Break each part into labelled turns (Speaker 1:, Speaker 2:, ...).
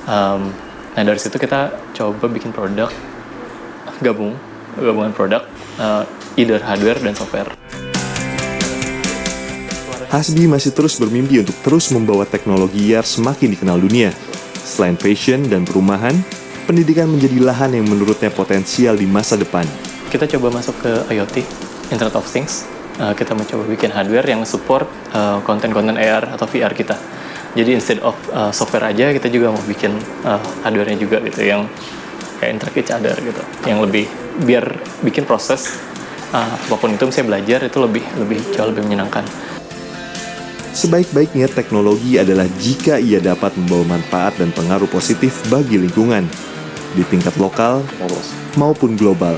Speaker 1: Nah dari situ kita coba bikin produk gabungan produk, either hardware dan software.
Speaker 2: Hasbi masih terus bermimpi untuk terus membawa teknologi IAR semakin dikenal dunia. Selain fashion dan perumahan, pendidikan menjadi lahan yang menurutnya potensial di masa depan.
Speaker 1: Kita coba masuk ke IoT, Internet of Things. Kita mencoba bikin hardware yang support konten-konten AR atau VR kita. Jadi instead of software aja, kita juga mau bikin hardware-nya juga gitu, yang kayak interact each other gitu, yang lebih biar bikin proses apapun itu saya belajar itu jauh lebih menyenangkan.
Speaker 2: Sebaik-baiknya teknologi adalah jika ia dapat membawa manfaat dan pengaruh positif bagi lingkungan, di tingkat lokal maupun global.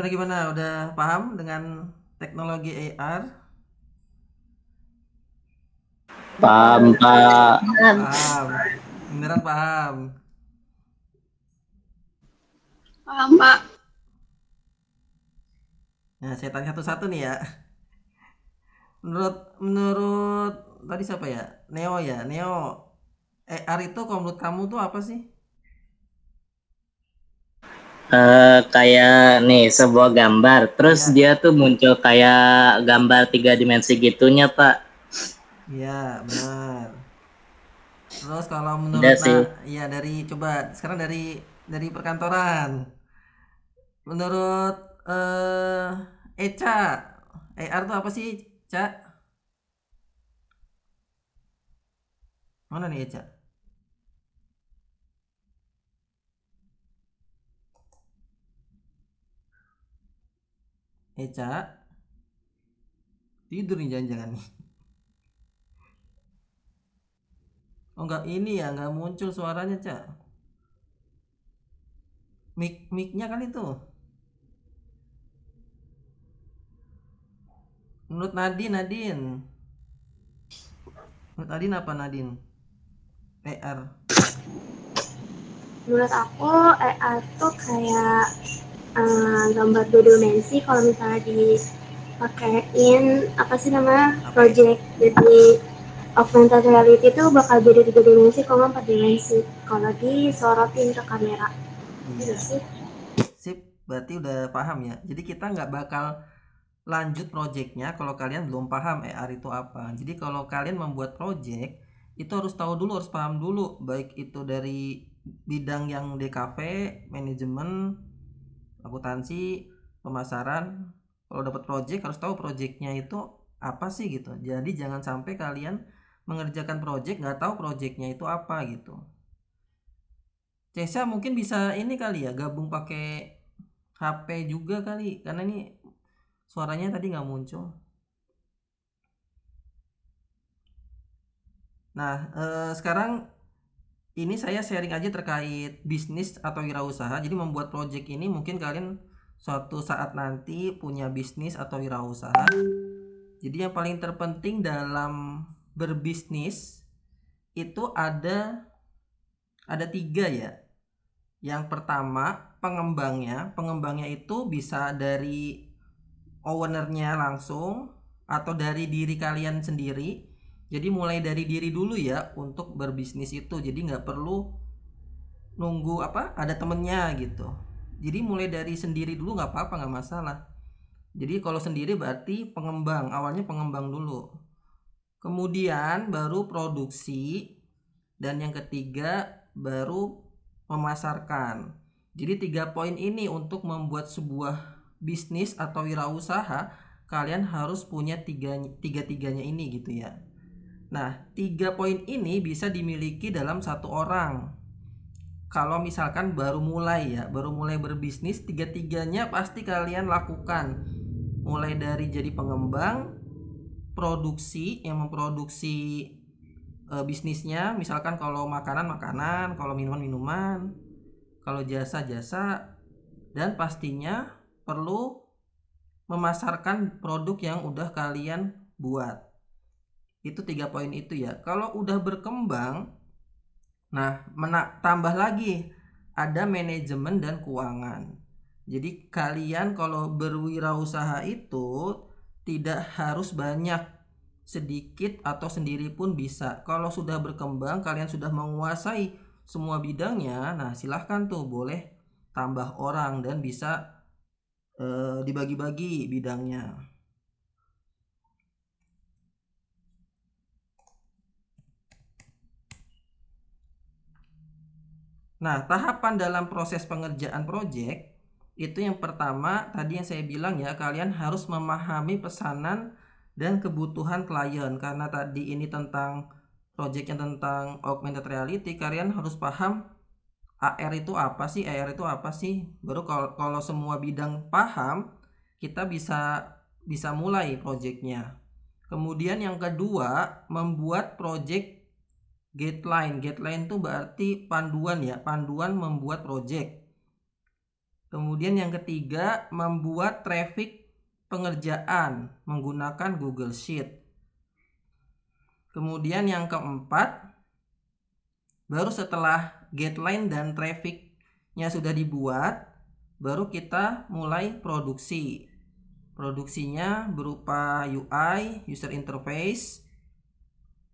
Speaker 3: Gimana? Udah paham dengan teknologi AR?
Speaker 4: Paham, Pak.
Speaker 3: Paham. Beneran paham.
Speaker 5: Paham, Pak.
Speaker 3: Nah, saya tanya satu-satu nih ya. Menurut tadi siapa ya? Neo ya. Neo, AR itu kalau menurut kamu tuh apa sih?
Speaker 4: Kayak nih sebuah gambar, terus
Speaker 3: Iya.
Speaker 4: dia tuh muncul kayak gambar 3 dimensi gitunya, Pak.
Speaker 3: Iya, benar. Terus kalau
Speaker 4: Udah
Speaker 3: menurut
Speaker 4: sih.
Speaker 3: iya coba sekarang dari perkantoran. Menurut Eca, AR tuh apa sih, Ca? Mana nih Eca? Eca tidur nih jangan-jangan nih. Oh enggak, ini ya nggak muncul suaranya, Cak. Mic-nya kan itu. Menurut Nadine. Menurut Nadine apa Nadine? ER.
Speaker 5: Menurut aku AR tuh kayak gambar 2 dimensi kalau misalnya dipakein apa sih namanya project. Jadi augmented reality itu bakal beda 3 dimensi kalau 4 dimensi kalau disorotin ke kamera.
Speaker 3: Iya.
Speaker 5: Gitu sih.
Speaker 3: Sip, berarti udah paham ya. Jadi kita nggak bakal lanjut projectnya kalau kalian belum paham AR itu apa. Jadi kalau kalian membuat project itu harus tahu dulu, harus paham dulu, baik itu dari bidang yang DKV, manajemen, akuntansi, pemasaran. Kalau dapat project harus tahu projectnya itu apa sih gitu. Jadi jangan sampai kalian mengerjakan project nggak tahu projectnya itu apa gitu. Cesa mungkin bisa ini kali ya, gabung pakai HP juga kali, karena ini suaranya tadi nggak muncul. Nah, sekarang ini saya sharing aja terkait bisnis atau wirausaha. Jadi membuat project ini mungkin kalian suatu saat nanti punya bisnis atau wirausaha. Jadi yang paling terpenting dalam berbisnis itu ada 3 ya. Yang pertama pengembangnya itu bisa dari ownernya langsung atau dari diri kalian sendiri. Jadi mulai dari diri dulu ya untuk berbisnis itu. Jadi nggak perlu nunggu ada temennya gitu. Jadi mulai dari sendiri dulu nggak apa-apa, nggak masalah. Jadi kalau sendiri berarti awalnya pengembang dulu. Kemudian baru produksi, dan yang ketiga baru memasarkan. Jadi 3 poin ini untuk membuat sebuah bisnis atau wirausaha kalian harus punya tiga-tiganya ini gitu ya. Nah, 3 poin ini bisa dimiliki dalam satu orang. Kalau misalkan baru mulai berbisnis, 3-tiganya pasti kalian lakukan. Mulai dari jadi pengembang, produksi yang memproduksi bisnisnya, misalkan kalau makanan, kalau minuman, kalau jasa, dan pastinya perlu memasarkan produk yang udah kalian buat. Itu 3 poin itu ya. Kalau udah berkembang, nah tambah lagi ada manajemen dan keuangan. Jadi kalian kalau berwirausaha itu tidak harus banyak, sedikit atau sendiri pun bisa. Kalau sudah berkembang, kalian sudah menguasai semua bidangnya, nah silahkan tuh boleh tambah orang dan bisa dibagi-bagi bidangnya. Nah, tahapan dalam proses pengerjaan proyek itu yang pertama tadi yang saya bilang ya, kalian harus memahami pesanan dan kebutuhan klien. Karena tadi ini tentang project yang tentang augmented reality, kalian harus paham AR itu apa sih, AR itu apa sih. Baru kalau semua bidang paham, kita bisa mulai projectnya. Kemudian yang kedua, membuat project guideline. Guideline itu berarti panduan ya, panduan membuat project. Kemudian yang ketiga, membuat traffic pengerjaan menggunakan Google Sheet. Kemudian yang keempat, baru setelah guideline dan trafficnya sudah dibuat, baru kita mulai produksi. Produksinya berupa UI, user interface,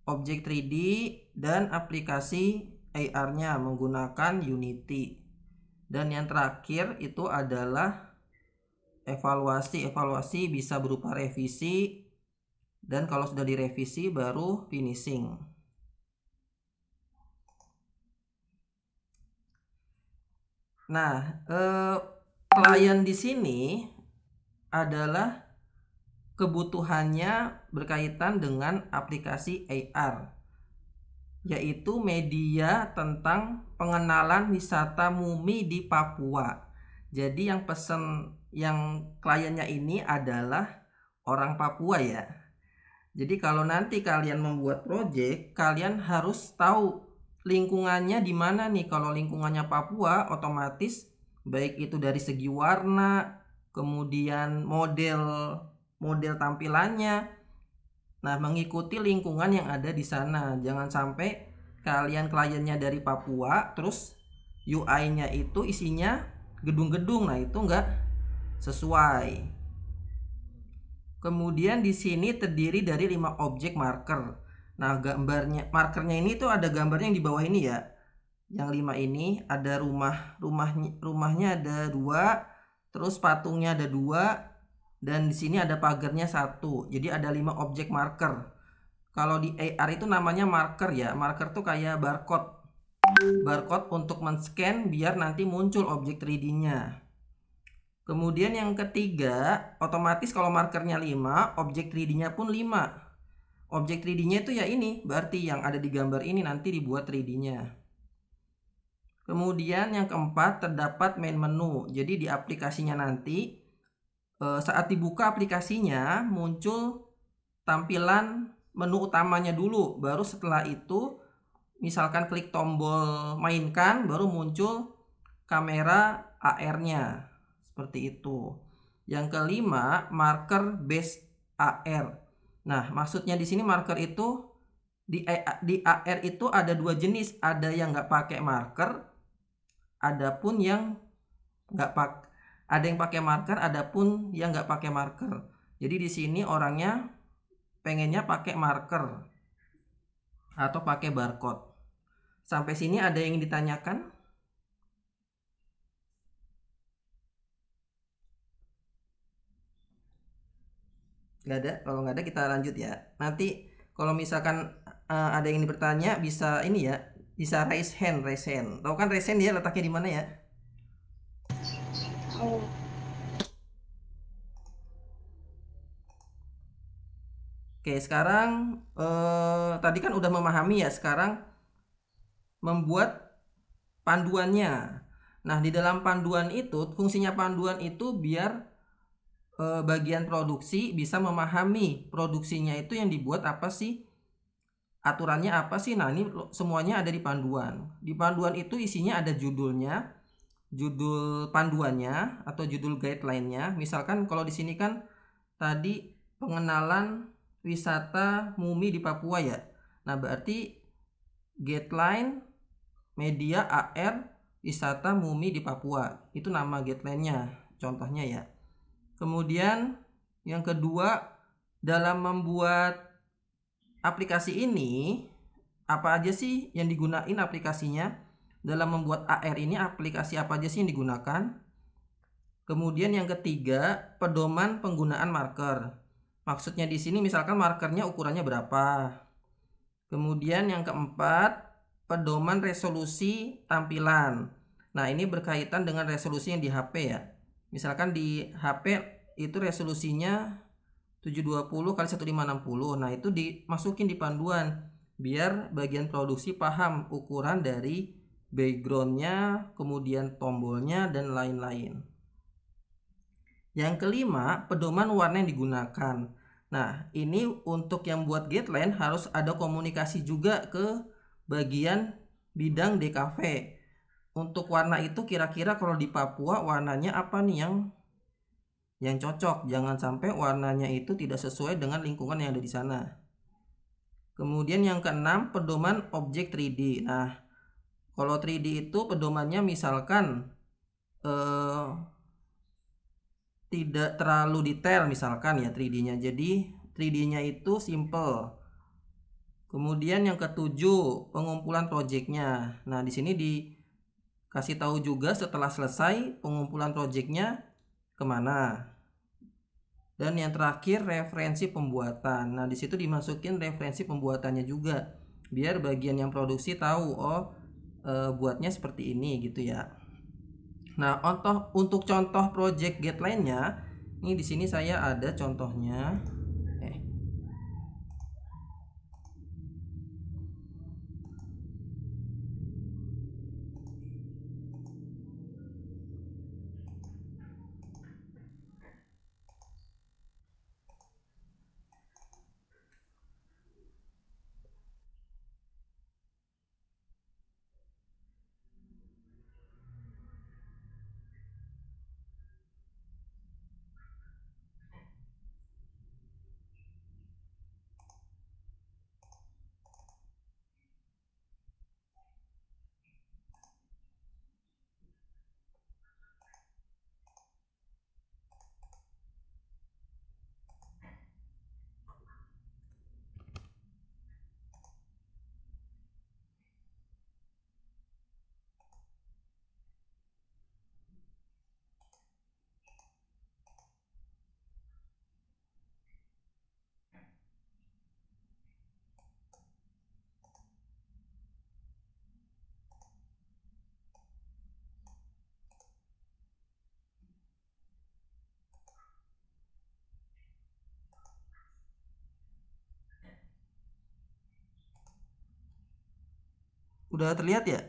Speaker 3: objek 3D, dan aplikasi AR-nya menggunakan Unity. Dan yang terakhir itu adalah evaluasi. Evaluasi bisa berupa revisi, dan kalau sudah direvisi baru finishing. Nah, klien di sini adalah kebutuhannya berkaitan dengan aplikasi AR, yaitu media tentang pengenalan wisata mumi di Papua. Jadi yang pesen yang kliennya ini adalah orang Papua ya. Jadi kalau nanti kalian membuat project, kalian harus tahu lingkungannya di mana nih. Kalau lingkungannya Papua, otomatis baik itu dari segi warna, kemudian model tampilannya. Nah, mengikuti lingkungan yang ada di sana. Jangan sampai kalian kliennya dari Papua, terus UI-nya itu isinya gedung-gedung. Nah, itu enggak sesuai. Kemudian di sini terdiri dari 5 objek marker. Nah, markernya ini tuh ada gambarnya yang di bawah ini ya. Yang 5 ini ada rumahnya ada 2, terus patungnya ada 2, dan di sini ada pagarnya 1. Jadi ada 5 objek marker. Kalau di AR itu namanya marker ya. Marker tuh kayak barcode. Barcode untuk men-scan biar nanti muncul objek 3D-nya. Kemudian yang ketiga, otomatis kalau markernya 5, objek 3D-nya pun 5. Objek 3D-nya itu ya ini, berarti yang ada di gambar ini nanti dibuat 3D-nya. Kemudian yang keempat, terdapat main menu. Jadi di aplikasinya nanti, saat dibuka aplikasinya, muncul tampilan menu utamanya dulu. Baru setelah itu, misalkan klik tombol mainkan, baru muncul kamera AR-nya. Seperti itu. Yang kelima, marker base AR. Nah, maksudnya di sini marker itu di AR itu ada 2 jenis, ada yang nggak pakai marker, adapun yang ada yang pakai marker, adapun yang nggak pakai marker. Jadi di sini orangnya pengennya pakai marker atau pakai barcode. Sampai sini ada yang ditanyakan? Nggak ada. Kalau nggak ada kita lanjut ya. Nanti kalau misalkan ada yang bertanya bisa ini ya, bisa raise hand. Tahu kan raise hand ya letaknya di mana ya?
Speaker 5: Oh,
Speaker 3: Oke, sekarang tadi kan udah memahami ya, sekarang membuat panduannya. Nah, di dalam panduan itu, fungsinya panduan itu biar bagian produksi bisa memahami produksinya itu yang dibuat apa sih, aturannya apa sih. Nah, ini semuanya ada di panduan. Di panduan itu isinya ada judulnya, judul panduannya atau judul guideline-nya. Misalkan kalau di sini kan tadi pengenalan wisata Mumi di Papua ya. Nah, berarti guideline media AR wisata Mumi di Papua. Itu nama guideline-nya, contohnya ya. Kemudian yang kedua, dalam membuat aplikasi ini apa aja sih yang digunain aplikasinya? Dalam membuat AR ini aplikasi apa aja sih yang digunakan? Kemudian yang ketiga, pedoman penggunaan marker. Maksudnya di sini misalkan markernya ukurannya berapa. Kemudian yang keempat, pedoman resolusi tampilan. Nah, ini berkaitan dengan resolusi yang di HP ya. Misalkan di HP itu resolusinya 720 x 1560. Nah, itu dimasukin di panduan biar bagian produksi paham ukuran dari backgroundnya, kemudian tombolnya, dan lain-lain. Yang kelima, pedoman warna yang digunakan. Nah, ini untuk yang buat guideline harus ada komunikasi juga ke bagian bidang DKV. Untuk warna itu kira-kira kalau di Papua warnanya apa nih yang cocok. Jangan sampai warnanya itu tidak sesuai dengan lingkungan yang ada di sana. Kemudian yang keenam, pedoman objek 3D. Nah, kalau 3D itu pedomannya misalkan tidak terlalu detail misalkan ya 3D-nya. Jadi 3D-nya itu simple. Kemudian yang ketujuh, pengumpulan projectnya. Nah, di sini dikasih tahu juga setelah selesai pengumpulan projectnya kemana. Dan yang terakhir, referensi pembuatan. Nah, di situ dimasukin referensi pembuatannya juga, biar bagian yang produksi tahu buatnya seperti ini gitu ya. Nah, untuk contoh project guideline-nya, ini di sini saya ada contohnya. Udah terlihat ya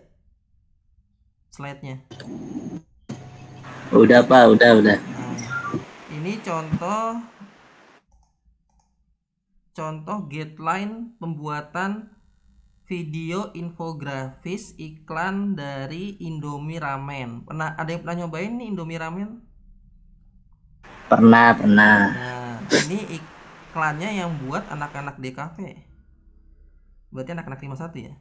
Speaker 3: slide-nya?
Speaker 4: Udah Pak, udah.
Speaker 3: Nah, ini contoh guideline pembuatan video infografis iklan dari Indomie Ramen. Ada yang pernah nyobain nih Indomie Ramen?
Speaker 4: Pernah.
Speaker 3: Nah, ini iklannya yang buat anak-anak DKV. Berarti anak-anak 51 ya.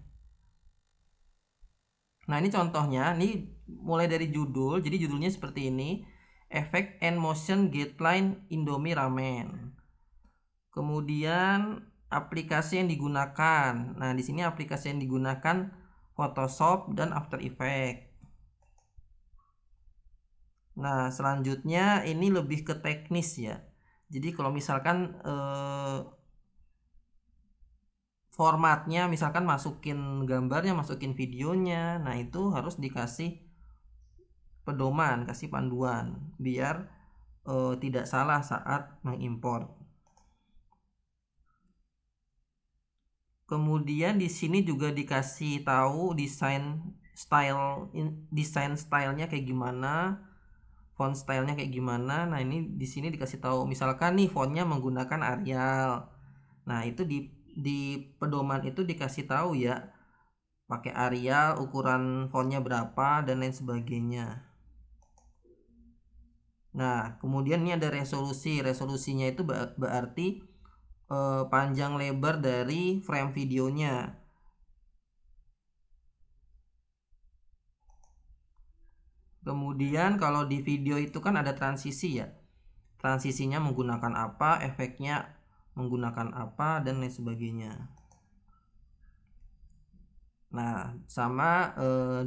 Speaker 3: Nah, ini contohnya, ini mulai dari judul. Jadi judulnya seperti ini, Effect and Motion Guideline Indomie Ramen. Kemudian aplikasi yang digunakan. Nah, di sini aplikasi yang digunakan Photoshop dan After Effects. Nah, selanjutnya ini lebih ke teknis ya. Jadi kalau misalkan formatnya, misalkan masukin gambarnya, masukin videonya, nah itu harus dikasih pedoman, kasih panduan biar tidak salah saat mengimpor. Kemudian di sini juga dikasih tahu desain stylenya kayak gimana, font stylenya kayak gimana. Nah, ini di sini dikasih tahu misalkan nih fontnya menggunakan Arial. Nah, itu di pedoman itu dikasih tahu ya, pakai Arial, ukuran fontnya berapa dan lain sebagainya. Nah, kemudian ini ada resolusinya itu berarti panjang lebar dari frame videonya. Kemudian kalau di video itu kan ada transisi ya, transisinya menggunakan apa, efeknya menggunakan apa dan lain sebagainya. Nah, sama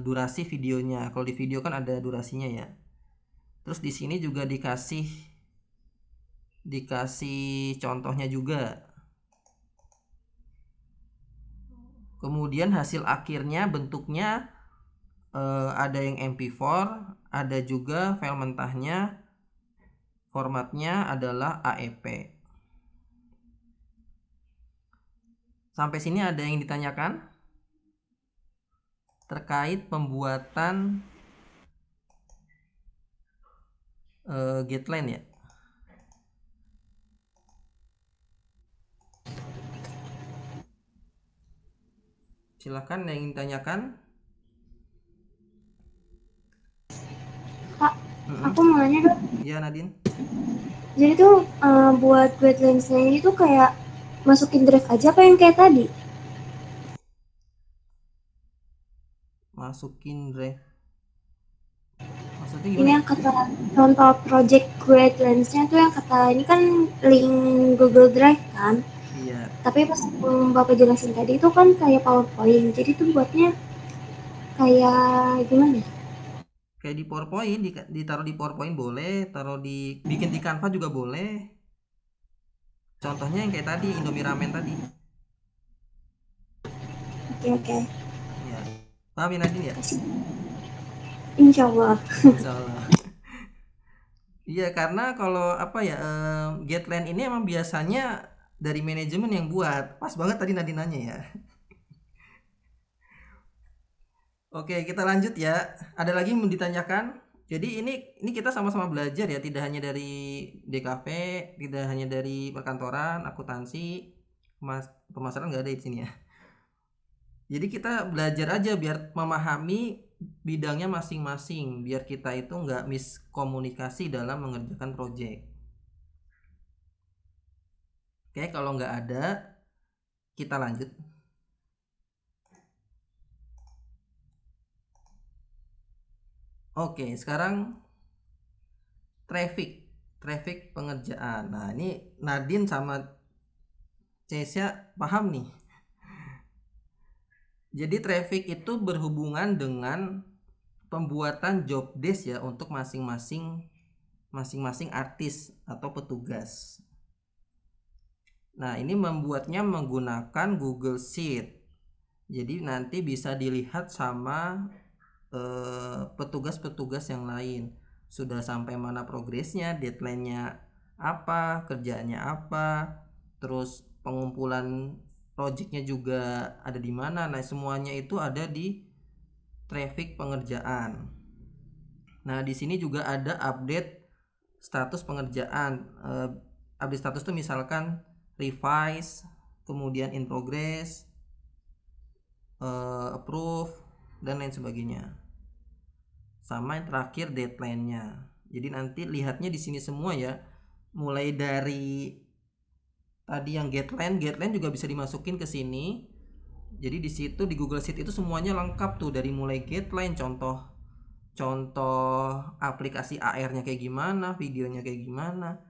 Speaker 3: durasi videonya. Kalau di video kan ada durasinya ya. Terus di sini juga dikasih contohnya juga. Kemudian hasil akhirnya bentuknya ada yang MP4, ada juga file mentahnya, formatnya adalah AEP. Sampai sini ada yang ditanyakan terkait pembuatan guideline ya? Silakan yang ingin ditanyakan.
Speaker 5: Pak, aku mau nanya dong.
Speaker 3: Iya, Nadine.
Speaker 5: Jadi tuh buat guidelines-nya ini tuh kayak masukin drive aja apa yang kayak tadi?
Speaker 3: Masukin drive. Maksudnya
Speaker 5: Ini
Speaker 3: gimana?
Speaker 5: yang kata contoh project guidelines-nya tuh yang kata ini kan link Google Drive kan.
Speaker 3: Iya.
Speaker 5: Tapi pas Bapak jelasin tadi itu kan kayak PowerPoint. Jadi tuh buatnya kayak gimana?
Speaker 3: Kayak di PowerPoint, ditaruh di PowerPoint boleh, bikin di Canva juga boleh. Contohnya yang kayak tadi, Indomie Ramen tadi.
Speaker 5: Oke.
Speaker 3: Ya. Paham ya Nadine ya?
Speaker 5: Insya Allah.
Speaker 3: Insya Allah. Iya, karena kalau guideline ini emang biasanya dari manajemen yang buat. Pas banget tadi Nadine nanya ya. Oke, kita lanjut ya. Ada lagi yang mau ditanyakan? Jadi ini kita sama-sama belajar ya, tidak hanya dari DKV, tidak hanya dari perkantoran, akuntansi, pemasaran nggak ada di sini ya. Jadi kita belajar aja biar memahami bidangnya masing-masing, biar kita itu nggak miskomunikasi dalam mengerjakan proyek. Oke, kalau nggak ada, kita lanjut. Oke, sekarang traffic pengerjaan. Nah, ini Nadine sama Cesia paham nih. Jadi traffic itu berhubungan dengan pembuatan job desk ya untuk masing-masing artis atau petugas. Nah, ini membuatnya menggunakan Google Sheet. Jadi nanti bisa dilihat sama petugas-petugas yang lain. Sudah sampai mana progresnya, deadline-nya apa, kerjaannya apa, terus pengumpulan projectnya juga ada di mana. Nah, semuanya itu ada di traffic pengerjaan. Nah, di sini juga ada update status pengerjaan. Update status itu misalkan revise, kemudian in progress, approve, dan lain sebagainya. Sama yang terakhir deadline-nya. Jadi nanti lihatnya di sini semua ya. Mulai dari tadi yang deadline juga bisa dimasukin ke sini. Jadi di situ di Google Sheet itu semuanya lengkap tuh, dari mulai deadline, contoh aplikasi AR-nya kayak gimana, videonya kayak gimana.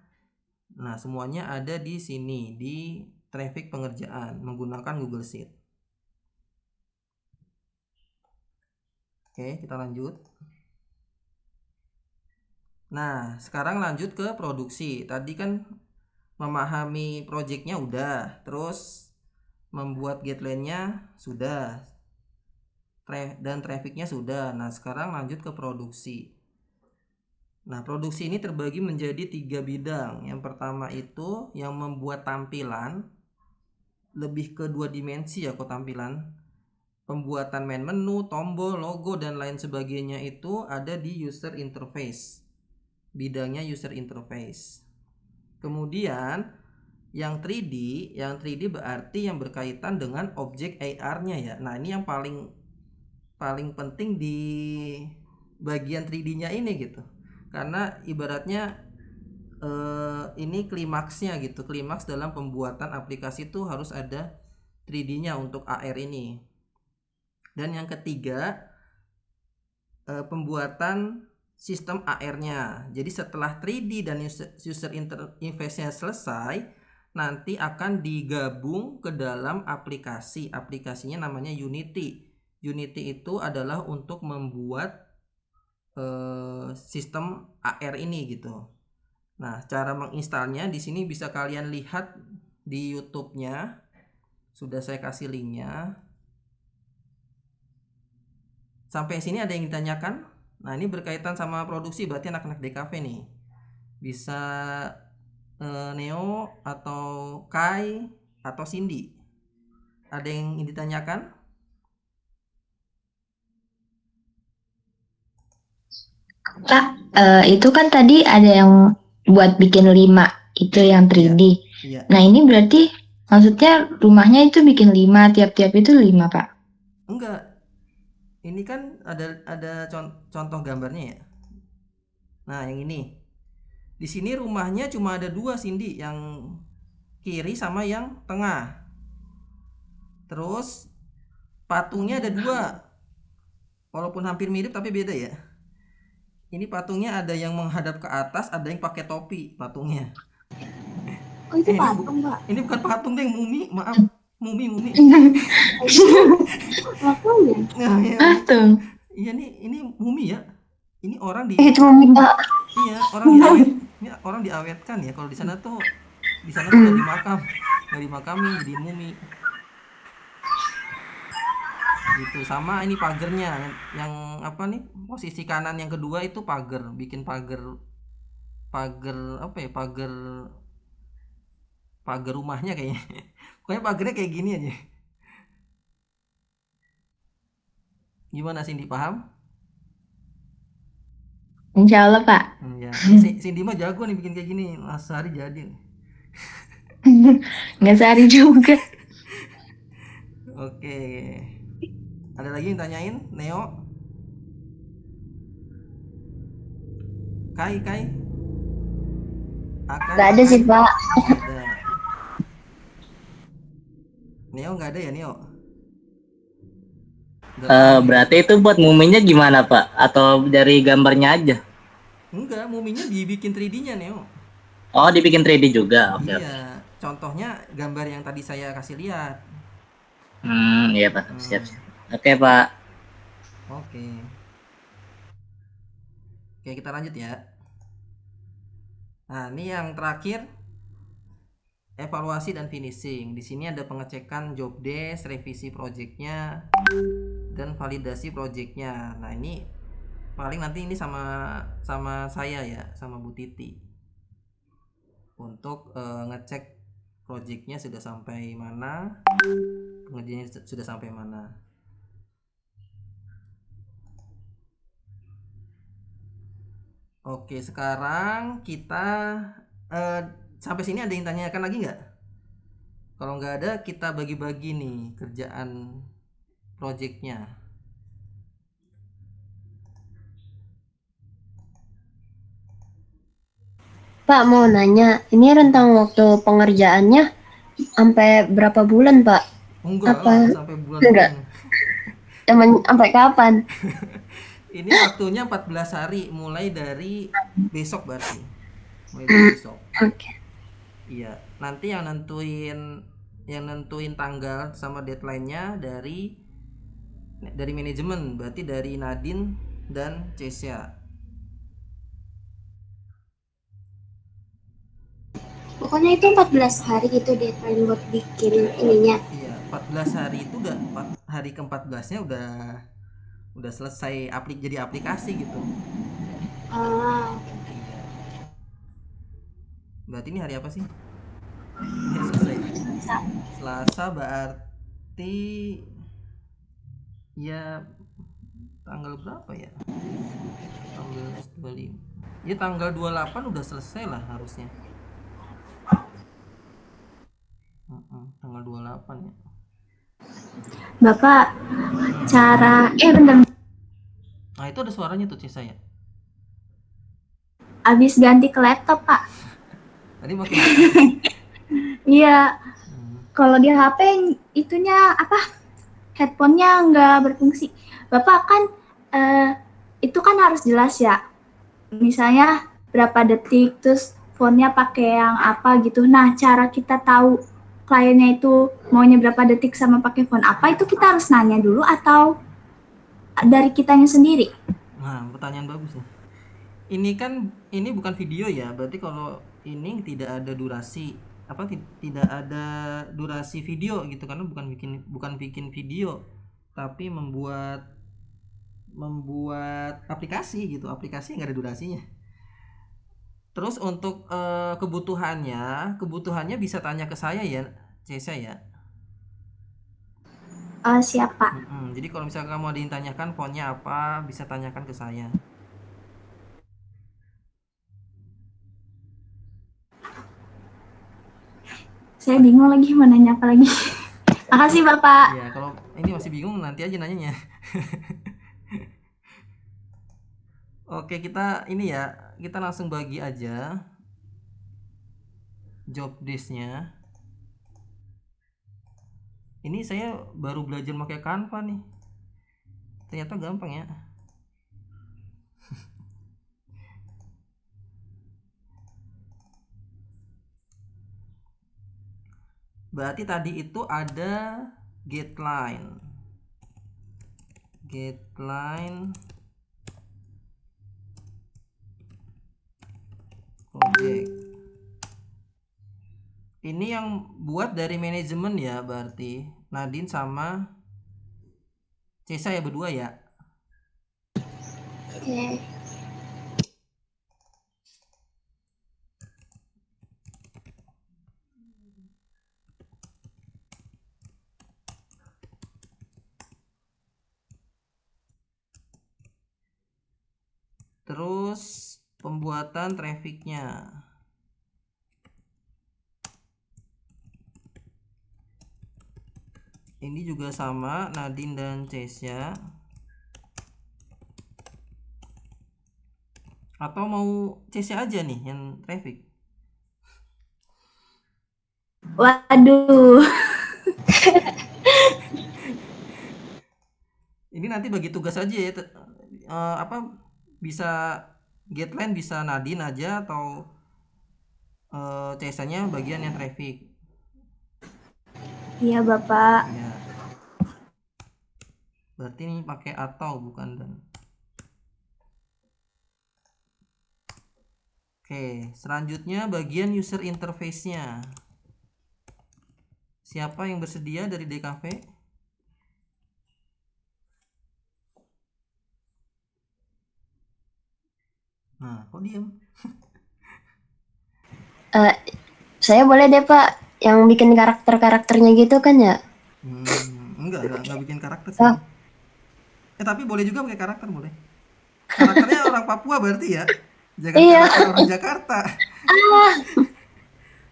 Speaker 3: Nah, semuanya ada di sini di traffic pengerjaan menggunakan Google Sheet. Oke, kita lanjut. Nah, sekarang lanjut ke produksi. Tadi kan memahami projectnya udah, terus membuat guideline-nya sudah, dan trafficnya sudah. Nah, sekarang lanjut ke produksi. Nah, produksi ini terbagi menjadi 3 bidang. Yang pertama itu yang membuat tampilan, lebih ke 2 dimensi ya kok tampilan. Pembuatan main menu, tombol, logo, dan lain sebagainya itu ada di user interface. Bidangnya user interface. Kemudian yang 3D berarti yang berkaitan dengan objek AR-nya ya. Nah, ini yang paling penting di bagian 3D-nya ini gitu. Karena ibaratnya ini klimaksnya gitu. Klimaks dalam pembuatan aplikasi itu harus ada 3D-nya untuk AR ini. Dan yang ketiga, pembuatan sistem AR-nya. Jadi setelah 3D dan user interface-nya selesai, nanti akan digabung ke dalam aplikasi. Aplikasinya namanya Unity. Unity itu adalah untuk membuat sistem AR ini gitu. Nah, cara menginstalnya di sini bisa kalian lihat di YouTube-nya. Sudah saya kasih linknya. Sampai sini ada yang ditanyakan? Nah, ini berkaitan sama produksi, berarti anak-anak DKV nih. Bisa Neo atau Kai atau Cindy. Ada yang ditanyakan?
Speaker 6: Kak, itu kan tadi ada yang buat bikin 5, itu yang 3D.
Speaker 3: Iya.
Speaker 6: Nah, ini berarti maksudnya rumahnya itu bikin 5, tiap-tiap itu 5, Pak?
Speaker 3: Enggak. Ini kan ada contoh gambarnya ya. Nah, yang ini. Di sini rumahnya cuma ada 2, Cindy, yang kiri sama yang tengah. Terus patungnya ada 2. Walaupun hampir mirip tapi beda ya. Ini patungnya ada yang menghadap ke atas, ada yang pakai topi patungnya.
Speaker 5: Oh, itu patung, Pak?
Speaker 3: Ini bukan patung deh, mumi, maaf. Mumi.
Speaker 5: Patungnya?
Speaker 3: Nah, ya.
Speaker 6: Patung.
Speaker 3: Iya nih, ini mumi ya. Ini orang
Speaker 6: Itu Pak.
Speaker 3: Iya, orang diawetkan ya. Kalau di sana tuh udah nggak dimakamin, jadi mumi. Gitu. Sama ini pagernya, yang apa nih, posisi kanan yang kedua itu pagar, bikin pagar apa ya, pagar rumahnya kayaknya. Pokoknya pagarnya kayak gini aja. Gimana, Cindy, paham?
Speaker 6: Insya Allah, Pak.
Speaker 3: Ya, Cindy mah jago nih bikin kayak gini, sehari jadi.
Speaker 6: Nggak sehari juga.
Speaker 3: Oke. Ada lagi yang tanyain, Neo? Kai?
Speaker 6: Nggak ada sih, Pak.
Speaker 3: Ada. Neo nggak ada ya, Neo?
Speaker 4: Berarti itu buat muminya gimana, Pak? Atau dari gambarnya aja?
Speaker 3: Enggak, muminya dibikin 3D-nya, Neo.
Speaker 4: Oh, dibikin 3D juga. Oke.
Speaker 3: Iya, contohnya gambar yang tadi saya kasih lihat.
Speaker 4: Iya, Pak. Siap. Oke, Pak.
Speaker 3: Oke, kita lanjut ya. Nah, ini yang terakhir, evaluasi dan finishing. Di sini ada pengecekan job desk, revisi projectnya, dan validasi projectnya. Nah, ini paling nanti ini sama saya ya, sama Bu Titi, untuk ngecek projectnya sudah sampai mana, pengerjaannya sudah sampai mana. Oke, sekarang kita sampai sini ada yang tanyakan lagi nggak? Kalau nggak ada, kita bagi-bagi nih kerjaan projectnya.
Speaker 7: Pak, mau nanya, ini rentang waktu pengerjaannya sampai berapa bulan, Pak?
Speaker 3: Enggak
Speaker 7: Apa?
Speaker 3: lah, sampai bulan-bulan.
Speaker 7: Emang sampai kapan?
Speaker 3: Ini waktunya 14 hari, mulai dari besok berarti. Mulai dari besok.
Speaker 7: Oke.
Speaker 3: Iya, nanti yang nentuin tanggal sama deadline-nya dari manajemen, berarti dari Nadine dan Cesia.
Speaker 5: Pokoknya itu 14 hari gitu deadline buat bikin ininya.
Speaker 3: Iya, 14 hari itu udah hari ke-14-nya udah selesai jadi aplikasi gitu.
Speaker 5: Ah,
Speaker 3: Iya. Berarti ini hari apa sih? Ya, selesai. Selasa berarti ya tanggal berapa ya? Tanggal 25. Ya tanggal 28 udah selesai lah harusnya. Tanggal 28 ya.
Speaker 7: Bapak, bentar,
Speaker 3: Nah, itu ada suaranya tuh Cis saya.
Speaker 7: abis ganti ke laptop, Pak.
Speaker 3: Tadi makin
Speaker 7: Iya, kalau di HP itunya headphone-nya nggak berfungsi. Bapak kan itu kan harus jelas ya. Misalnya berapa detik, terus font-nya pakai yang apa gitu. Nah, cara kita tahu kliennya itu maunya berapa detik sama pakai font apa, itu kita harus nanya dulu atau dari kitanya sendiri?
Speaker 3: Nah, pertanyaan bagus nih. Ini bukan video ya, berarti kalau ini tidak ada durasi tidak ada durasi video gitu, karena bukan bikin video, tapi membuat aplikasi gitu, aplikasi nggak ada durasinya. Terus untuk kebutuhannya bisa tanya ke saya ya, Cesa ya.
Speaker 7: Siapa?
Speaker 3: Jadi kalau misalnya kamu ada yang tanyakan fontnya apa, bisa tanyakan ke saya.
Speaker 7: Saya bingung lagi mau nanya apa lagi. Makasih Bapak.
Speaker 3: Ya, kalau ini masih bingung nanti aja nanyanya. Oke, kita langsung bagi aja job desk-nya. Ini saya baru belajar pakai Canva nih. Ternyata gampang ya. Berarti tadi itu ada getline project. Ini yang buat dari manajemen ya, berarti Nadine sama Cesa ya, berdua ya.
Speaker 5: oke.
Speaker 3: Terus pembuatan trafficnya. Ini juga sama, Nadine dan Cesia. Atau mau Cesia aja nih yang traffic?
Speaker 7: Waduh.
Speaker 3: Ini nanti bagi tugas aja ya. Bisa getline bisa Nadine aja, atau Cesianya bagian yang traffic.
Speaker 7: Iya Bapak.
Speaker 3: Ya. Berarti ini pakai atau bukan dan. Oke, selanjutnya bagian user interface-nya. Siapa yang bersedia dari DKV? Nah, kok diem?
Speaker 7: Saya boleh deh Pak.
Speaker 6: Yang bikin karakternya gitu kan ya?
Speaker 3: Enggak bikin karakter sih.
Speaker 6: Oh.
Speaker 3: Tapi boleh juga pakai karakter, boleh. Karakternya orang Papua berarti ya? Jangan
Speaker 6: Iya.
Speaker 3: karakter orang Jakarta.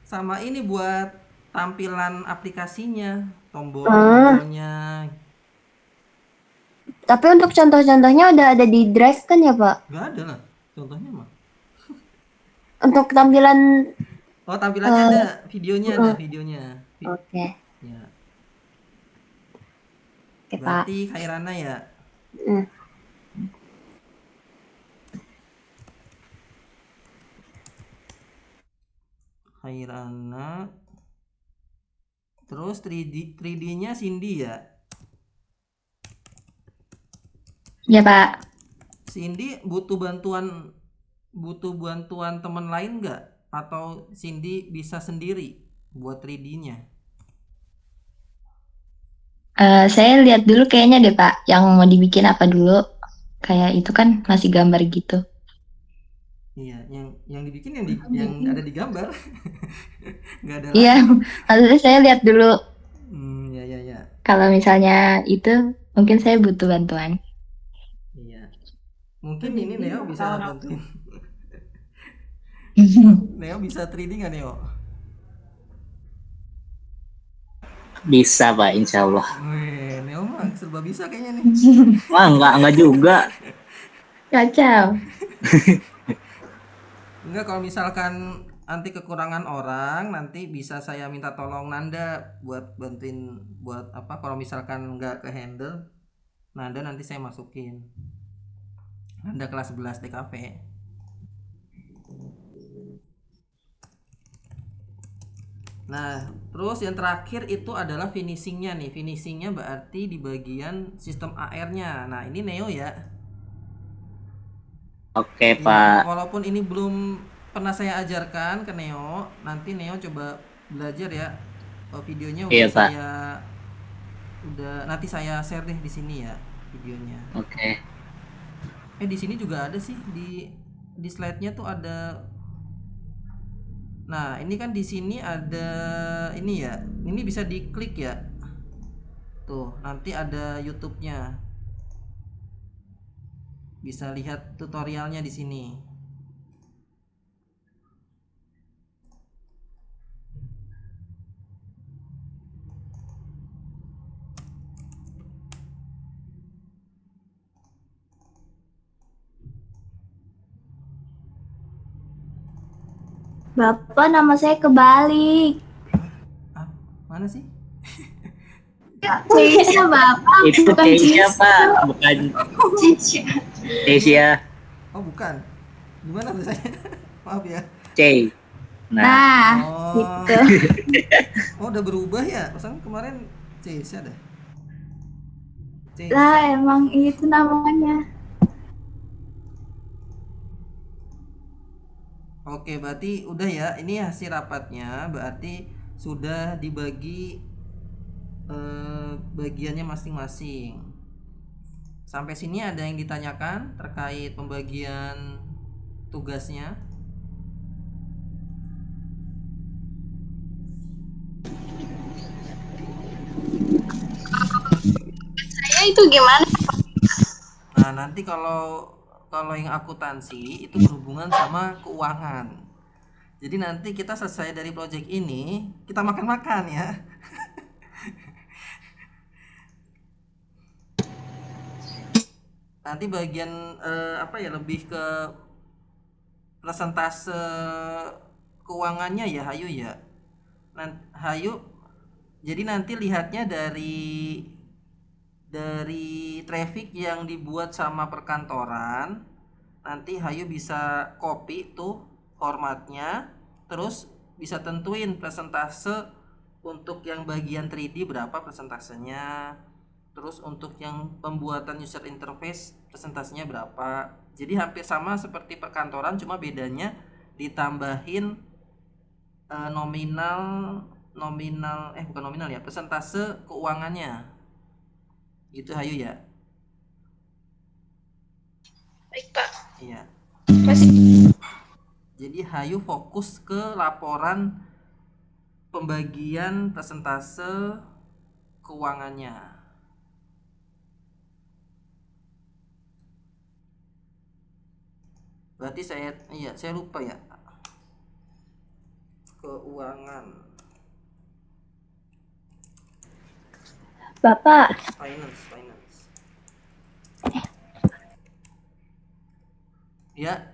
Speaker 3: Sama ini buat tampilan aplikasinya, tombol-tombolnya.
Speaker 6: Tapi untuk contoh-contohnya udah ada di Drive kan ya, Pak?
Speaker 3: Nggak ada lah, contohnya mah.
Speaker 6: Untuk tampilan,
Speaker 3: Oh, tampilannya ada, videonya ada, videonya.
Speaker 6: oke.
Speaker 3: Ya,
Speaker 6: Oke, Pak.
Speaker 3: berarti Khairana ya.
Speaker 6: Hmm.
Speaker 3: Khairana. Terus 3D-nya Cindy ya.
Speaker 6: Ya, Pak.
Speaker 3: Cindy butuh bantuan teman lain nggak? Atau Cindy bisa sendiri buat 3D-nya?
Speaker 6: Saya lihat dulu kayaknya deh, Pak. Yang mau dibikin apa dulu. Kayak itu kan masih gambar gitu.
Speaker 3: Iya, yang dibikin yang ada di gambar. Nggak ada
Speaker 6: Iya,
Speaker 3: lagi.
Speaker 6: maksudnya saya lihat dulu.
Speaker 3: Ya.
Speaker 6: Kalau misalnya itu, mungkin saya butuh bantuan.
Speaker 3: Iya. Mungkin ini Neo bisa bantuin. Neo bisa 3D nggak Neo?
Speaker 4: Bisa Pak, insya Allah.
Speaker 3: Wih, Neo mah serba bisa kayaknya nih.
Speaker 4: Wah, enggak juga.
Speaker 6: Kacau.
Speaker 3: Enggak, kalau misalkan nanti kekurangan orang, nanti bisa saya minta tolong Nanda buat bantuin buat apa kalau misalkan nggak ke handle, Nanda nanti saya masukin. Nanda kelas 11 TKP. Nah, terus yang terakhir itu adalah finishingnya nih. Finishingnya berarti di bagian sistem AR-nya. Nah, ini Neo ya.
Speaker 4: Oke
Speaker 3: Ya,
Speaker 4: Pak.
Speaker 3: walaupun ini belum pernah saya ajarkan ke Neo, nanti Neo coba belajar ya. Videonya
Speaker 4: Iya, Pak.
Speaker 3: nanti saya share deh di sini ya videonya.
Speaker 4: Oke.
Speaker 3: Di sini juga ada sih di slide-nya tuh ada. Nah, ini kan di sini ada ini ya. Ini bisa diklik ya. Tuh, nanti ada YouTube-nya. Bisa lihat tutorialnya di sini.
Speaker 7: Bapak, nama saya kebalik.
Speaker 3: Mana sih?
Speaker 7: Ceisha Bapak,
Speaker 4: Itu
Speaker 7: bukan
Speaker 4: Keisha
Speaker 7: Ceisha.
Speaker 4: Pak, bukan Keisha.
Speaker 3: Oh, bukan. Gimana tulisannya? Maaf ya.
Speaker 4: C. Nah,
Speaker 7: Nah,
Speaker 3: Oh.
Speaker 7: gitu.
Speaker 3: Oh, udah berubah ya? Pesan kemarin Cesa dah. Cesa.
Speaker 7: Lah, emang itu namanya.
Speaker 3: Oke, berarti udah ya. Ini hasil rapatnya. Berarti sudah dibagi bagiannya masing-masing. Sampai sini ada yang ditanyakan terkait pembagian tugasnya?
Speaker 5: Saya itu gimana?
Speaker 3: Nah, nanti kalau yang akuntansi itu berhubungan sama keuangan. Jadi nanti kita selesai dari project ini, kita makan-makan ya. Nanti bagian lebih ke persentase keuangannya ya Hayu ya. Hayu, jadi nanti lihatnya dari traffic yang dibuat sama perkantoran. Nanti Hayu bisa copy tuh formatnya, terus bisa tentuin persentase untuk yang bagian 3D berapa persentasenya, terus untuk yang pembuatan user interface persentasenya berapa. Jadi hampir sama seperti perkantoran, cuma bedanya ditambahin bukan nominal ya, persentase keuangannya. Gitu Hayu ya.
Speaker 5: Baik Pak.
Speaker 3: Iya.
Speaker 5: Masih.
Speaker 3: Jadi Hayu fokus ke laporan pembagian persentase keuangannya. Berarti saya lupa ya. Keuangan.
Speaker 7: Bapak,
Speaker 3: Finance. Ya,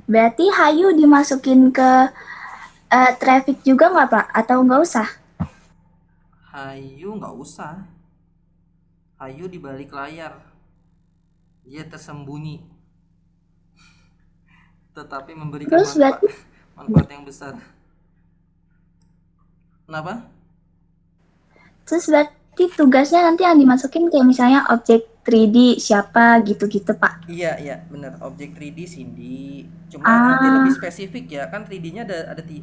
Speaker 7: berarti Hayu dimasukin ke traffic juga nggak Pak? Atau nggak usah?
Speaker 3: Hayu nggak usah. Hayu di balik layar. Dia tersembunyi. Tetapi memberikan
Speaker 7: Terus berarti,
Speaker 3: manfaat yang besar. Kenapa?
Speaker 7: terus berarti tugasnya nanti yang dimasukin kayak misalnya objek 3D siapa gitu-gitu Pak?
Speaker 3: Iya, benar. Objek 3D Cindy. Cuma nanti lebih spesifik ya. Kan 3D-nya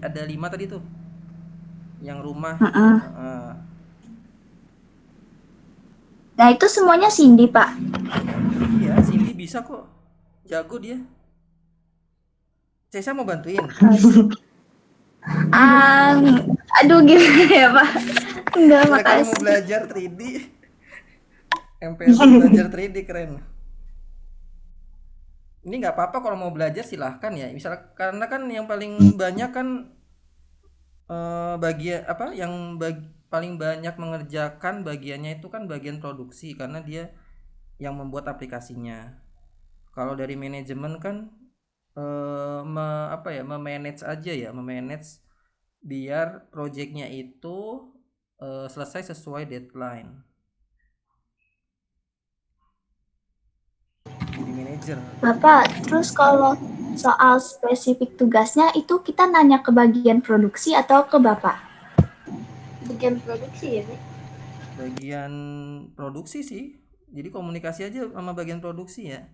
Speaker 3: ada 5 tadi tuh. Yang rumah. Heeh.
Speaker 7: Nah itu semuanya Cindy Pak.
Speaker 3: Iya, Cindy bisa kok. Jago dia. Saya mau bantuin.
Speaker 7: Aduh gimana ya Pak? Enggak,
Speaker 3: Kalau kamu mau
Speaker 7: makasih.
Speaker 3: belajar 3D, MPL belajar 3D keren. Ini nggak apa-apa kalau mau belajar silahkan ya. Misal karena kan yang paling banyak kan bagian apa yang paling banyak mengerjakan bagiannya itu kan bagian produksi karena dia yang membuat aplikasinya. Kalau dari manajemen kan memanage aja ya, memanage biar projectnya itu selesai sesuai deadline. Jadi manajer.
Speaker 7: Bapak, terus kalau soal spesifik tugasnya itu kita nanya ke bagian produksi atau ke Bapak?
Speaker 5: Bagian produksi ya, Nek?
Speaker 3: Bagian produksi sih. Jadi komunikasi aja sama bagian produksi ya.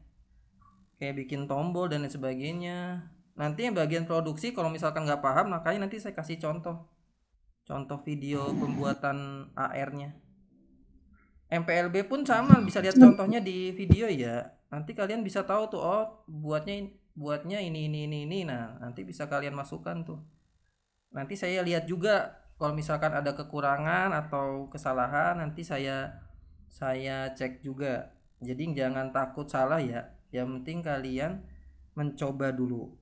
Speaker 3: Kayak bikin tombol dan lain sebagainya. Nanti yang bagian produksi kalau misalkan nggak paham, makanya nanti saya kasih contoh video pembuatan AR-nya. MPLB pun sama, bisa lihat contohnya di video ya. Nanti kalian bisa tahu tuh, oh buatnya ini. Nah, nanti bisa kalian masukkan tuh. Nanti saya lihat juga kalau misalkan ada kekurangan atau kesalahan, nanti saya cek juga. Jadi jangan takut salah ya. Yang penting kalian mencoba dulu.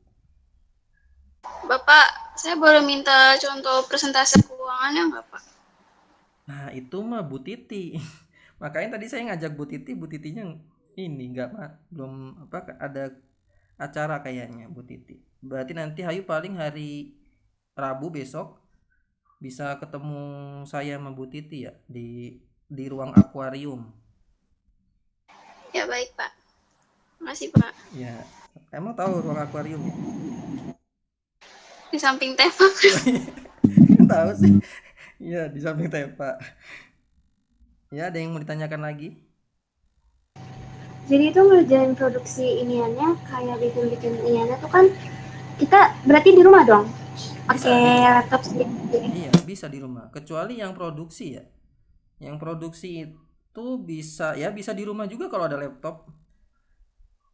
Speaker 5: Bapak, saya boleh minta contoh presentasi keuangannya nggak, Pak?
Speaker 3: Nah, itu mah Bu Titi. Makanya tadi saya ngajak Bu Titinya ini belum ada acara kayaknya Bu Titi. Berarti nanti Hayu paling hari Rabu besok bisa ketemu saya sama Bu Titi ya di ruang akuarium.
Speaker 5: Ya baik, Pak. Makasih, Pak.
Speaker 3: Ya, emang tahu ruang akuarium ya?
Speaker 5: Di samping tembok.
Speaker 3: Tahu sih. Ya, di samping Tepa. Ya, ada yang mau ditanyakan lagi?
Speaker 5: Jadi itu ngerjain produksi iniannya kayak bikin iniannya tuh kan kita berarti di rumah dong? Pakai laptop sendiri.
Speaker 3: Iya, bisa di rumah. Kecuali yang produksi ya. Yang produksi itu bisa di rumah juga kalau ada laptop.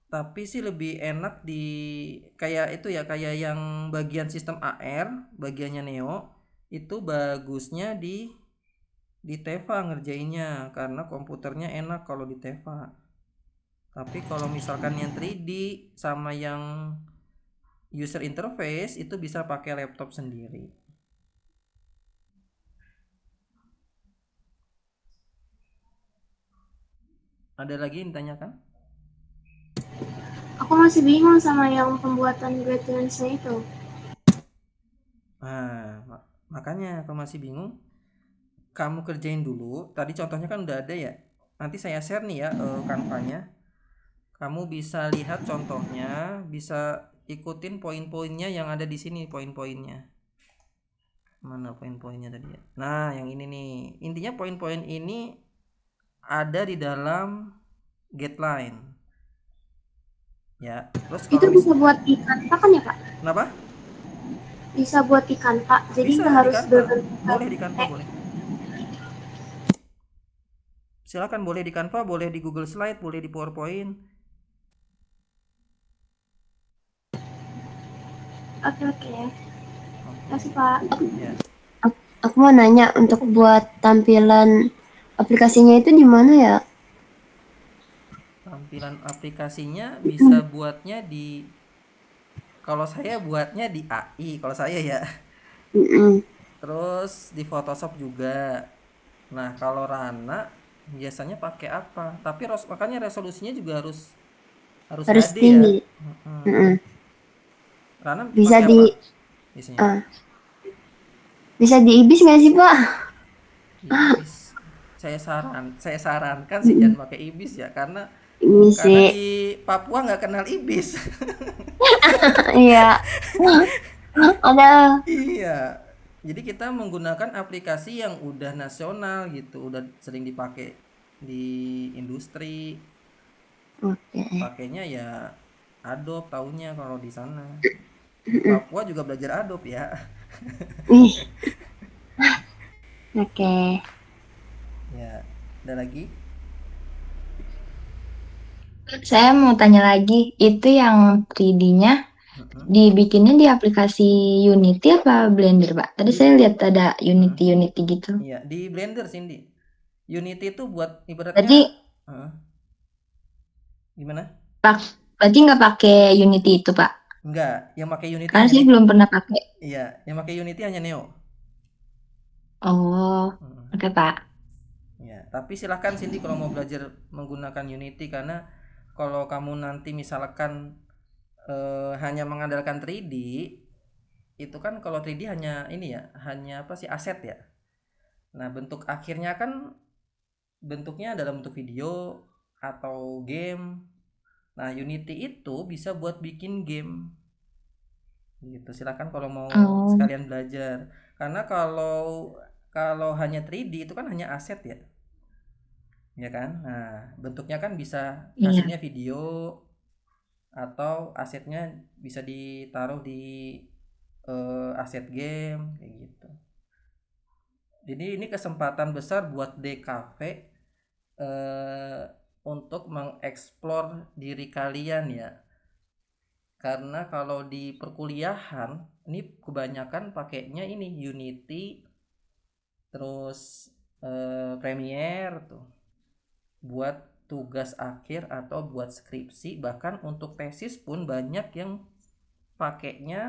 Speaker 3: Tapi sih lebih enak di kayak itu ya, kayak yang bagian sistem AR, bagiannya Neo itu bagusnya di Teva ngerjainnya karena komputernya enak kalau di Teva. Tapi kalau misalkan yang 3D sama yang user interface itu bisa pakai laptop sendiri. Ada lagi yang ditanyakan?
Speaker 5: Aku masih bingung sama yang pembuatan guidelines-nya itu.
Speaker 3: Nah, makanya kalau masih bingung, kamu kerjain dulu. Tadi contohnya kan udah ada ya. Nanti saya share nih ya Canva-nya. Kamu bisa lihat contohnya, bisa ikutin poin-poinnya yang ada di sini, poin-poinnya. Mana poin-poinnya tadi ya? Nah, yang ini nih. Intinya poin-poin ini ada di dalam guideline. Ya, terus
Speaker 5: Itu bisa buat di Canva kan ya, Pak?
Speaker 3: Kenapa?
Speaker 5: Bisa buat di Canva. Jadi
Speaker 3: Bisa
Speaker 5: nggak harus
Speaker 3: di Canva.
Speaker 5: berbentuk.
Speaker 3: Boleh di Canva, boleh. Silakan, boleh di Canva, boleh di Google Slide, boleh di PowerPoint.
Speaker 5: Oke.
Speaker 3: Oke.
Speaker 5: Kasih Pak.
Speaker 3: Ya.
Speaker 8: Aku mau nanya untuk buat tampilan aplikasinya itu di mana ya?
Speaker 3: Tampilan aplikasinya bisa buatnya di, kalau saya buatnya di AI, kalau saya ya.
Speaker 8: Mm-mm.
Speaker 3: Terus di Photoshop juga. Nah, kalau Rana biasanya pakai apa? Tapi makanya resolusinya juga harus harus
Speaker 8: Harus
Speaker 3: HD ya.
Speaker 8: tinggi.
Speaker 3: Mm-mm.
Speaker 8: Mm-mm.
Speaker 3: Rana
Speaker 8: Bisa
Speaker 3: pakai
Speaker 8: di
Speaker 3: apa biasanya?
Speaker 8: ah, bisa di ibis nggak sih Pak?
Speaker 3: Ibis. Saya sarankan sih
Speaker 8: Mm-mm.
Speaker 3: jangan pakai ibis ya, karena
Speaker 8: Ini sih,
Speaker 3: di Papua nggak kenal ibis.
Speaker 8: iya. Ada.
Speaker 3: Iya. Jadi kita menggunakan aplikasi yang udah nasional gitu, udah sering dipakai di industri.
Speaker 8: Oke.
Speaker 3: Pakainya ya Adobe taunya kalau di sana. Di Papua juga belajar Adobe ya.
Speaker 8: Ih, oke.
Speaker 3: Ya, ada lagi?
Speaker 6: Saya mau tanya lagi, itu yang 3D-nya
Speaker 3: Mm-mm.
Speaker 6: dibikinnya di aplikasi Unity apa Blender, Pak? Tadi
Speaker 3: Di
Speaker 6: saya lihat ada
Speaker 3: mm,
Speaker 6: Unity gitu.
Speaker 3: iya, di Blender Cindy. Unity itu buat
Speaker 8: Berarti
Speaker 3: ibaratnya gimana?
Speaker 6: Berarti nggak pakai Unity itu, Pak?
Speaker 3: Enggak, yang pakai Unity
Speaker 6: Karena
Speaker 3: hanya
Speaker 6: saya belum pernah pakai.
Speaker 3: iya, yang pakai Unity hanya Neo.
Speaker 6: Oh,
Speaker 3: Mm.
Speaker 6: oke, Pak.
Speaker 3: Ya, tapi silahkan Cindy kalau mau belajar menggunakan Unity, karena kalau kamu nanti misalkan hanya mengandalkan 3D, itu kan kalau 3D hanya ini ya, hanya apa sih, aset ya. Nah, bentuk akhirnya kan bentuknya dalam bentuk video atau game. Nah, Unity itu bisa buat bikin game. Gitu. Silakan kalau mau
Speaker 6: Oh,
Speaker 3: sekalian belajar. Karena kalau kalau hanya 3D itu kan hanya aset ya. Ya kan? Nah, bentuknya kan bisa
Speaker 6: iya.
Speaker 3: hasilnya video atau asetnya bisa ditaruh di aset game kayak gitu. Jadi ini kesempatan besar buat DKV eh, untuk mengeksplor diri kalian ya. Karena kalau di perkuliahan ini kebanyakan pakainya ini Unity, terus Premiere tuh buat tugas akhir atau buat skripsi, bahkan untuk tesis pun banyak yang pakainya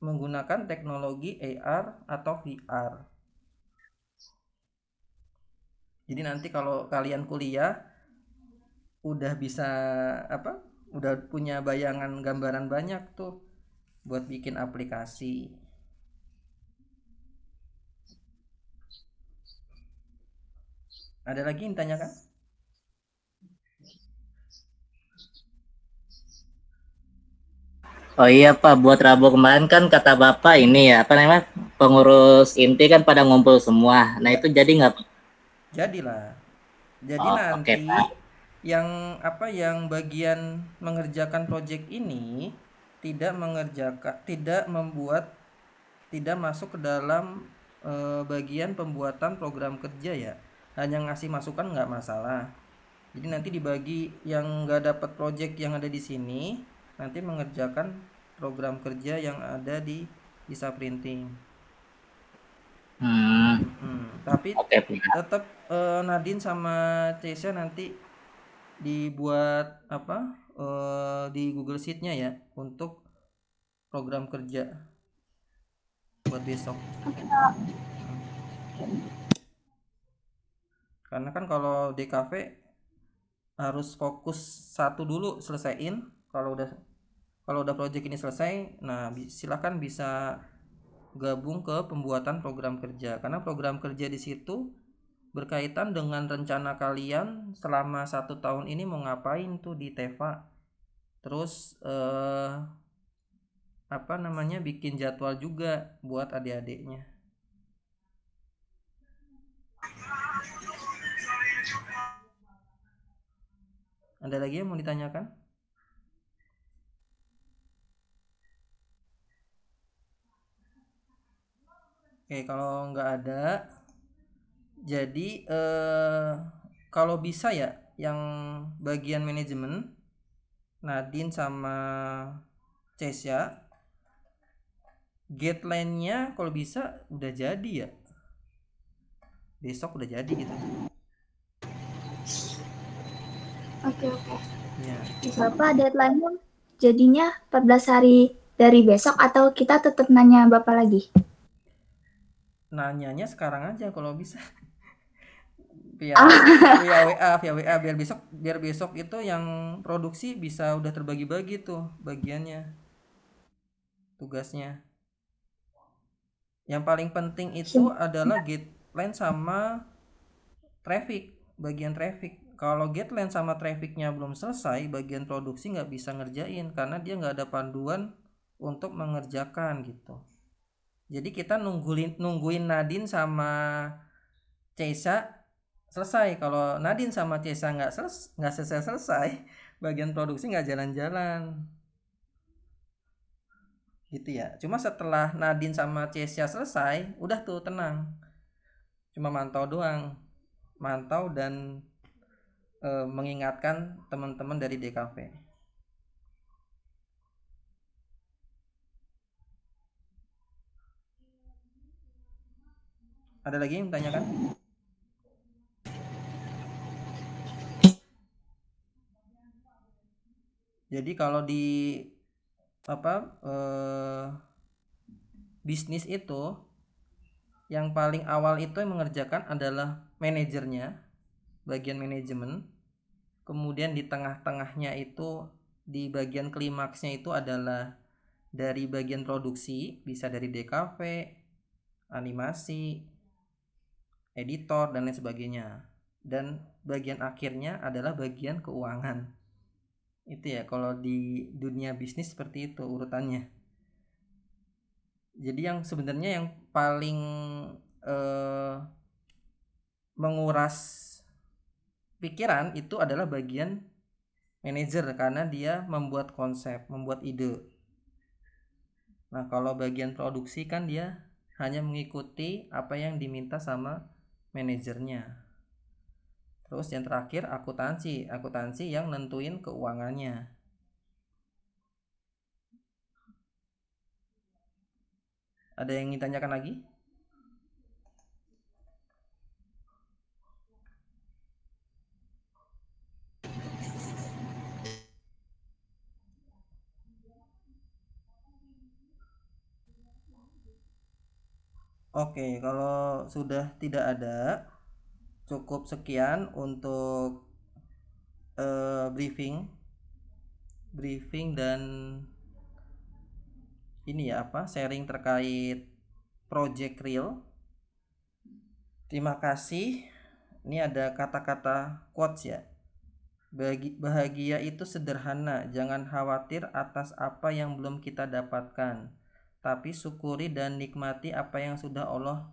Speaker 3: menggunakan teknologi AR atau VR. Jadi nanti kalau kalian kuliah udah bisa apa? Udah punya bayangan gambaran banyak tuh buat bikin aplikasi. Ada lagi yang tanyakan?
Speaker 4: Oh iya Pak, buat Rabu kemarin kan kata Bapak ini ya, apa namanya, pengurus inti kan pada ngumpul semua. Nah
Speaker 3: Ya,
Speaker 4: itu jadi nggak Pak?
Speaker 3: jadilah. Jadi
Speaker 4: Oh, oke
Speaker 3: nanti
Speaker 4: Pak.
Speaker 3: yang bagian mengerjakan proyek ini tidak membuat, tidak masuk ke dalam bagian pembuatan program kerja ya. Hanya ngasih masukan nggak masalah. Jadi nanti dibagi yang nggak dapat proyek yang ada di sini, nanti mengerjakan program kerja yang ada di Isa Printing. Tapi
Speaker 4: Oke Pak.
Speaker 3: tetap Nadine sama Cesia nanti dibuat apa di Google Sheet-nya ya untuk program kerja buat besok. Karena kan kalau DKV harus fokus satu dulu selesaiin. Kalau udah project ini selesai, nah silakan bisa gabung ke pembuatan program kerja, karena program kerja di situ berkaitan dengan rencana kalian selama 1 tahun ini mau ngapain tuh di Teva. Terus apa namanya, bikin jadwal juga buat adik-adiknya. Ada lagi yang mau ditanyakan? Oke, kalau nggak ada, jadi kalau bisa ya yang bagian manajemen Nadine sama Cesia Guideline-nya kalau bisa udah jadi ya. Besok udah jadi gitu.
Speaker 7: Oke.
Speaker 3: Ya.
Speaker 7: Bapak deadline-nya jadinya 14 hari dari besok atau kita tetap nanya Bapak lagi?
Speaker 3: Nanyanya sekarang aja kalau bisa. via
Speaker 7: Ah.
Speaker 3: via WA biar besok itu yang produksi bisa udah terbagi-bagi tuh bagiannya, tugasnya. Yang paling penting itu adalah guideline sama traffic, bagian traffic. Kalau guideline sama trafficnya belum selesai, bagian produksi nggak bisa ngerjain karena dia nggak ada panduan untuk mengerjakan gitu. Jadi kita nungguin Nadine sama Cesa selesai. Kalau Nadine sama Cesa nggak selesai, bagian produksi nggak jalan-jalan gitu ya. Cuma setelah Nadine sama Cesa selesai, udah tuh tenang, cuma mantau doang, mantau dan mengingatkan teman-teman dari DKV. Ada lagi yang tanyakan? Jadi kalau di bisnis itu yang paling awal itu yang mengerjakan adalah manajernya, bagian manajemen. Kemudian di tengah-tengahnya itu, di bagian klimaksnya itu adalah dari bagian produksi, bisa dari DKV, animasi, editor dan lain sebagainya. Dan bagian akhirnya adalah bagian keuangan. Itu ya kalau di dunia bisnis seperti itu urutannya. Jadi yang sebenarnya yang paling menguras pikiran itu adalah bagian manajer karena dia membuat konsep, membuat ide. Nah, kalau bagian produksi kan dia hanya mengikuti apa yang diminta sama manajernya. Terus yang terakhir akuntansi yang nentuin keuangannya. Ada yang ingin tanyakan lagi? Oke, kalau sudah tidak ada, cukup sekian untuk briefing dan ini ya sharing terkait project real. Terima kasih. Ini ada kata-kata quotes ya. Bahagia itu sederhana, jangan khawatir atas apa yang belum kita dapatkan, tapi syukuri dan nikmati apa yang sudah Allah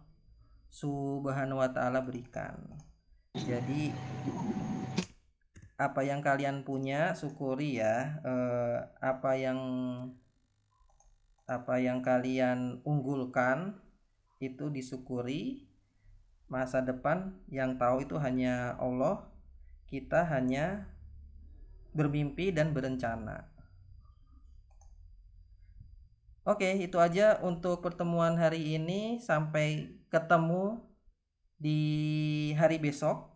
Speaker 3: Subhanahu wa ta'ala berikan. Jadi apa yang kalian punya syukuri ya. Apa yang kalian unggulkan itu disyukuri. Masa depan yang tahu itu hanya Allah. Kita hanya bermimpi dan berencana. Oke, itu aja untuk pertemuan hari ini. Sampai ketemu di hari besok.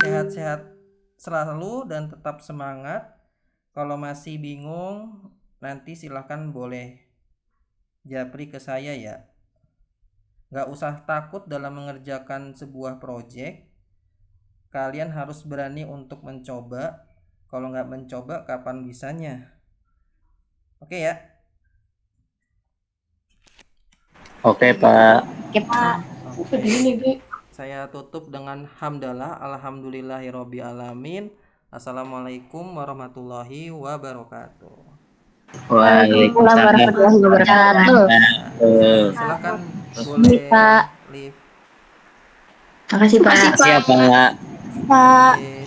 Speaker 3: Sehat-sehat selalu dan tetap semangat. Kalau masih bingung, nanti silahkan boleh japri ke saya ya. Gak usah takut dalam mengerjakan sebuah project. Kalian harus berani untuk mencoba. Kalau nggak mencoba, kapan bisanya? Oke ya?
Speaker 4: Oke, Pak.
Speaker 8: Oke, Pak.
Speaker 3: Oke. Saya tutup dengan hamdalah. Alhamdulillahirabbil alamin. Assalamualaikum warahmatullahi wabarakatuh.
Speaker 4: Waalaikumsalam
Speaker 8: warahmatullahi wabarakatuh.
Speaker 3: Silakan boleh
Speaker 8: Pak.
Speaker 3: leave.
Speaker 6: Makasih Pak.
Speaker 4: Siap, Pak.
Speaker 8: Pak.
Speaker 3: Oke.